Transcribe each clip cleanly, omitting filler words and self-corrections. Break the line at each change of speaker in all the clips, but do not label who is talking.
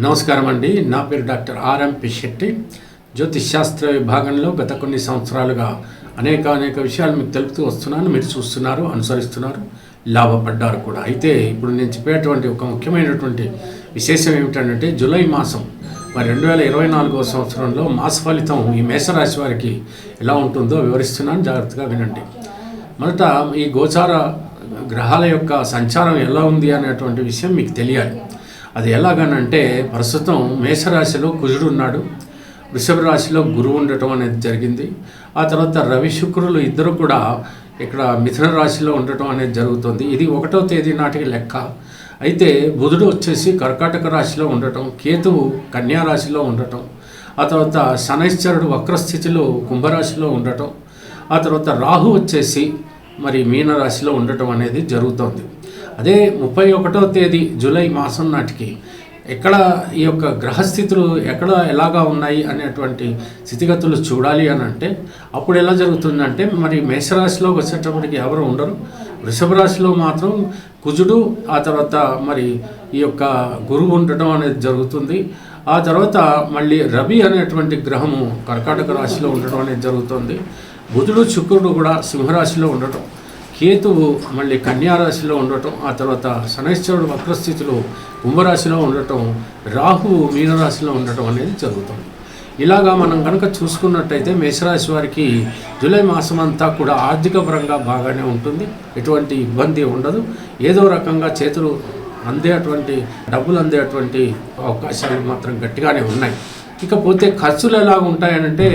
నమస్కారం అండి. నా పేరు డాక్టర్ ఆర్ఎంపి శెట్టి. జ్యోతిష్ శాస్త్ర విభాగంలో గత కొన్ని సంవత్సరాలుగా అనేక విషయాలు మీకు తెలుపుతూ వస్తున్నాను. మీరు చూస్తున్నారు, అనుసరిస్తున్నారు, లాభపడ్డారు కూడా. అయితే ఇప్పుడు నేను చెప్పేటువంటి ఒక ముఖ్యమైనటువంటి విశేషం ఏమిటంటే జూలై మాసం 2024 సంవత్సరంలో మాస ఫలితం ఈ మేషరాశి వారికి ఎలా ఉంటుందో వివరిస్తున్నాను, జాగ్రత్తగా వినండి. మొదట ఈ గోచార గ్రహాల యొక్క సంచారం ఎలా ఉంది అనేటువంటి విషయం మీకు తెలియాలి. అది ఎలాగనంటే, ప్రస్తుతం మేషరాశిలో కుజుడు ఉన్నాడు, వృషభ రాశిలో గురువు ఉండటం అనేది జరిగింది. ఆ తర్వాత రవి శుక్రులు ఇద్దరు కూడా ఇక్కడ మిథున రాశిలో ఉండటం అనేది జరుగుతుంది. ఇది 1వ తేదీ నాటికి లెక్క. అయితే బుధుడు వచ్చేసి కర్కాటక రాశిలో ఉండటం, కేతువు కన్యా రాశిలో ఉండటం, ఆ తర్వాత శనైశ్చరుడు వక్రస్థితిలో కుంభరాశిలో ఉండటం, ఆ తర్వాత రాహు వచ్చేసి మరి మీనరాశిలో ఉండటం అనేది జరుగుతుంది. అదే 31వ తేదీ జూలై మాసం నాటికి ఎక్కడ ఈ యొక్క గ్రహస్థితులు ఎలాగా ఉన్నాయి అనేటువంటి స్థితిగతులు చూడాలి అని అంటే, అప్పుడు ఎలా జరుగుతుందంటే, మరి మేషరాశిలో వచ్చేటప్పటికి ఎవరు ఉండరు. వృషభ రాశిలో మాత్రం కుజుడు, ఆ తర్వాత మరి ఈ యొక్క గురువు ఉండటం అనేది జరుగుతుంది. ఆ తర్వాత మళ్ళీ రవి అనేటువంటి గ్రహము కర్కాటక రాశిలో ఉండటం అనేది జరుగుతుంది. బుధుడు శుక్రుడు కూడా సింహరాశిలో ఉండటం, కేతువు మళ్ళీ కన్యారాశిలో ఉండటం, ఆ తర్వాత శనైశ్చరుడు వక్రస్థితిలో కుంభరాశిలో ఉండటం, రాహువు మీనరాశిలో ఉండటం అనేది జరుగుతుంది. ఇలాగా మనం కనుక చూసుకున్నట్టయితే మేషరాశి వారికి జూలై మాసం అంతా కూడా ఆర్థిక పరంగా బాగానే ఉంటుంది, ఎటువంటి ఇబ్బంది ఉండదు. ఏదో రకంగా చేతులు డబ్బులు అందేటువంటి అవకాశాలు మాత్రం గట్టిగానే ఉన్నాయి. ఇకపోతే ఖర్చులు ఎలా ఉంటాయనంటే,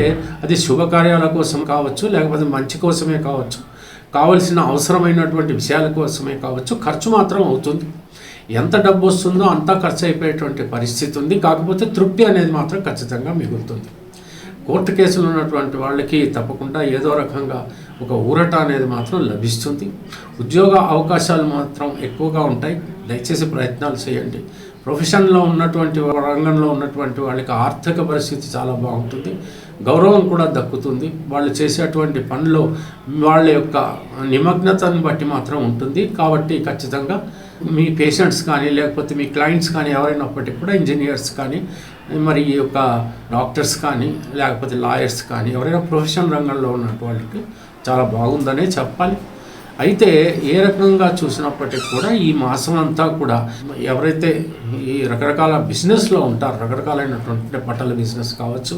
అది శుభకార్యాల కోసం కావచ్చు, లేకపోతే మంచి కోసమే కావచ్చు, కావలసిన అవసరమైనటువంటి విషయాల కోసమే కావచ్చు, ఖర్చు మాత్రం అవుతుంది. ఎంత డబ్బు వస్తుందో అంతా ఖర్చు అయిపోయేటువంటి పరిస్థితి ఉంది. కాకపోతే తృప్తి అనేది మాత్రం ఖచ్చితంగా మిగులుతుంది. కోర్టు కేసులు ఉన్నటువంటి వాళ్ళకి తప్పకుండా ఏదో రకంగా ఒక ఊరట అనేది మాత్రం లభిస్తుంది. ఉద్యోగ అవకాశాలు మాత్రం ఎక్కువగా ఉంటాయి. దయచేసి ప్రయత్నాలు చేయండి. ప్రొఫెషన్లో ఉన్నటువంటి రంగంలో ఉన్నటువంటి వాళ్ళకి ఆర్థిక పరిస్థితి చాలా బాగుంటుంది. గౌరవం కూడా దక్కుతుంది. వాళ్ళు చేసేటువంటి పనిలో వాళ్ళ యొక్క నిమగ్నతను బట్టి మాత్రం ఉంటుంది. కాబట్టి ఖచ్చితంగా మీ పేషెంట్స్ కానీ, లేకపోతే మీ క్లయింట్స్ కానీ ఎవరైనప్పటికీ కూడా, ఇంజనీర్స్ కానీ, మరి ఈ యొక్క డాక్టర్స్ కానీ, లేకపోతే లాయర్స్ కానీ, ఎవరైనా ప్రొఫెషన్ రంగంలో ఉన్న వాళ్ళకి చాలా బాగుందనే చెప్పాలి. అయితే ఏ రకంగా చూసినప్పటికీ కూడా ఈ మాసం అంతా కూడా ఎవరైతే ఈ రకరకాల బిజినెస్లో ఉంటారో, రకరకాలైనటువంటి బట్టల బిజినెస్ కావచ్చు,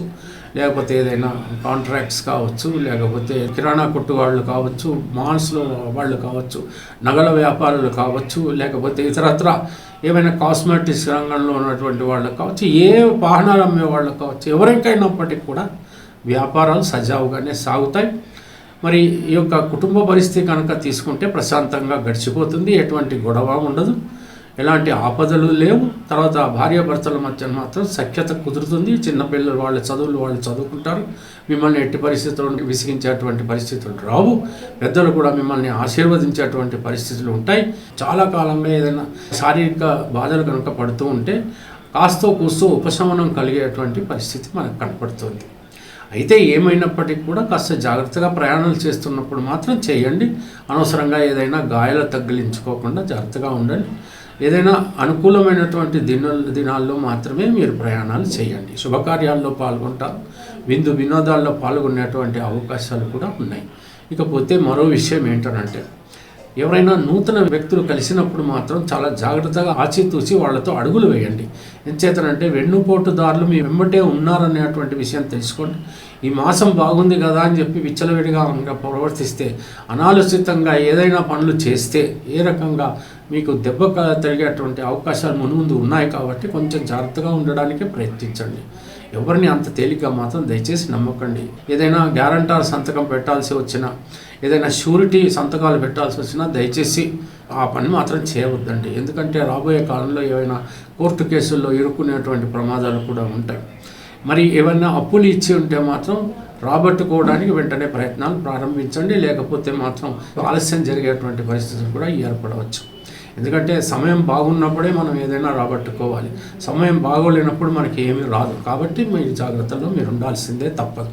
లేకపోతే ఏదైనా కాంట్రాక్ట్స్ కావచ్చు, లేకపోతే కిరాణా కొట్టు వాళ్ళు కావచ్చు, మాల్స్లో వాళ్ళు కావచ్చు, నగల వ్యాపారులు కావచ్చు, లేకపోతే ఇతరత్ర ఏమైనా కాస్మెటిక్స్ రంగంలో ఉన్నటువంటి వాళ్ళకు కావచ్చు, ఏ వాహనాలు అమ్మే వాళ్ళకు కావచ్చు, ఎవరికైనప్పటికీ కూడా వ్యాపారాలు సజావుగానే సాగుతాయి. మరి ఈ యొక్క కుటుంబ పరిస్థితి కనుక తీసుకుంటే ప్రశాంతంగా గడిచిపోతుంది. ఎటువంటి గొడవ ఉండదు, ఎలాంటి ఆపదలు లేవు. తర్వాత భార్యాభర్తల మధ్య మాత్రం సఖ్యత కుదురుతుంది. చిన్నపిల్లలు వాళ్ళ చదువులు వాళ్ళు చదువుకుంటారు. మిమ్మల్ని ఎట్టి పరిస్థితుల్లో విసిగించేటువంటి పరిస్థితులు రావు. పెద్దలు కూడా మిమ్మల్ని ఆశీర్వదించేటువంటి పరిస్థితులు ఉంటాయి. చాలా కాలంగా ఏదైనా శారీరక బాధలు కనుక పడుతూ ఉంటే కాస్తో కూస్తో ఉపశమనం కలిగేటువంటి పరిస్థితి మనకు కనపడుతుంది. అయితే ఏమైనప్పటికీ కూడా కాస్త జాగ్రత్తగా ప్రయాణాలు చేస్తున్నప్పుడు మాత్రం చేయండి. అనవసరంగా ఏదైనా గాయాలు తగిలించుకోకుండా జాగ్రత్తగా ఉండండి. ఏదైనా అనుకూలమైనటువంటి దినాల్లో మాత్రమే మీరు ప్రయాణాలు చేయండి. శుభకార్యాల్లో పాల్గొంటారు, వినోదాల్లో పాల్గొనేటువంటి అవకాశాలు కూడా ఉన్నాయి. ఇకపోతే మరో విషయం ఏంటనంటే, ఎవరైనా నూతన వ్యక్తులు కలిసినప్పుడు మాత్రం చాలా జాగ్రత్తగా ఆచితూచి వాళ్ళతో అడుగులు వేయండి. ఎంచేతనంటే వెన్నుపోటుదారులు మీ వెంబటే ఉన్నారనేటువంటి విషయం తెలుసుకోండి. ఈ మాసం బాగుంది కదా అని చెప్పి విచ్చలవిడిగా ప్రవర్తిస్తే, అనాలోచితంగా ఏదైనా పనులు చేస్తే ఏ రకంగా మీకు దెబ్బ తగిలేటువంటి అవకాశాలు మున్ముందు ఉన్నాయి. కాబట్టి కొంచెం జాగ్రత్తగా ఉండడానికి ప్రయత్నించండి. ఎవరిని అంత తేలిక మాత్రం దయచేసి నమ్మకండి. ఏదైనా గ్యారంటర్ సంతకం పెట్టాల్సి వచ్చినా, ఏదైనా షూరిటీ సంతకాలు పెట్టాల్సి వచ్చినా దయచేసి ఆ పని మాత్రం చేయవద్దండి. ఎందుకంటే రాబోయే కాలంలో ఏవైనా కోర్టు కేసుల్లో ఇరుక్కునేటువంటి ప్రమాదాలు కూడా ఉంటాయి. మరి ఏమైనా అప్పులు ఇచ్చి ఉంటే మాత్రం రాబట్టుకోవడానికి వెంటనే ప్రయత్నాలు ప్రారంభించండి. లేకపోతే మాత్రం ఆలస్యం జరిగేటువంటి పరిస్థితులు కూడా ఏర్పడవచ్చు. ఎందుకంటే సమయం బాగున్నప్పుడే మనం ఏదైనా రాబట్టుకోవాలి. సమయం బాగోలేనప్పుడు మనకి ఏమీ రాదు. కాబట్టి మీ జాగ్రత్తలో మీరు ఉండాల్సిందే తప్పదు.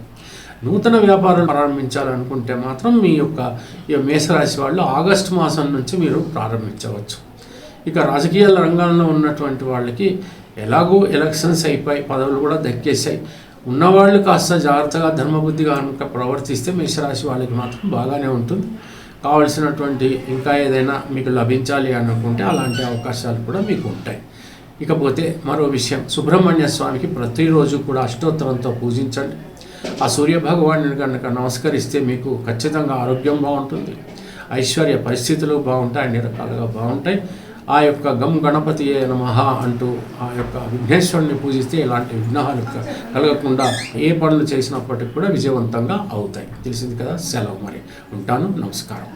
నూతన వ్యాపారం ప్రారంభించాలనుకుంటే మాత్రం మీ యొక్క ఈ మేషరాశి వాళ్ళు ఆగస్టు మాసం నుంచి మీరు ప్రారంభించవచ్చు. ఇక రాజకీయ రంగంలో ఉన్నటువంటి వాళ్ళకి ఎలాగో ఎలక్షన్స్ అయిపోయి పదవులు కూడా దక్కేసాయి. ఉన్నవాళ్ళు కాస్త జాగ్రత్తగా ధర్మబుద్ధిగా కనుక ప్రవర్తిస్తే మేషరాశి వాళ్ళకి మాత్రం బాగానే ఉంటుంది. కావలసినటువంటి ఇంకా ఏదైనా మీకు లభించాలి అనుకుంటే అలాంటి అవకాశాలు కూడా మీకు ఉంటాయి. ఇకపోతే మరో విషయం, సుబ్రహ్మణ్య స్వామికి ప్రతిరోజు కూడా అష్టోత్తరంతో పూజించండి. ఆ సూర్యభగవాన్ని కనుక నమస్కరిస్తే మీకు ఖచ్చితంగా ఆరోగ్యం బాగుంటుంది, ఐశ్వర్య పరిస్థితులు బాగుంటాయి, అన్ని రకాలుగా బాగుంటాయి. ఆ యొక్క గం గణపతి నమః అంటూ ఆ యొక్క విఘ్నేశ్వరుని పూజిస్తే ఎలాంటి విఘ్నాలు కలగకుండా ఏ పనులు చేసినప్పటికీ కూడా విజయవంతంగా అవుతాయి. తెలిసింది కదా. సెలవు మరి, ఉంటాను. నమస్కారం.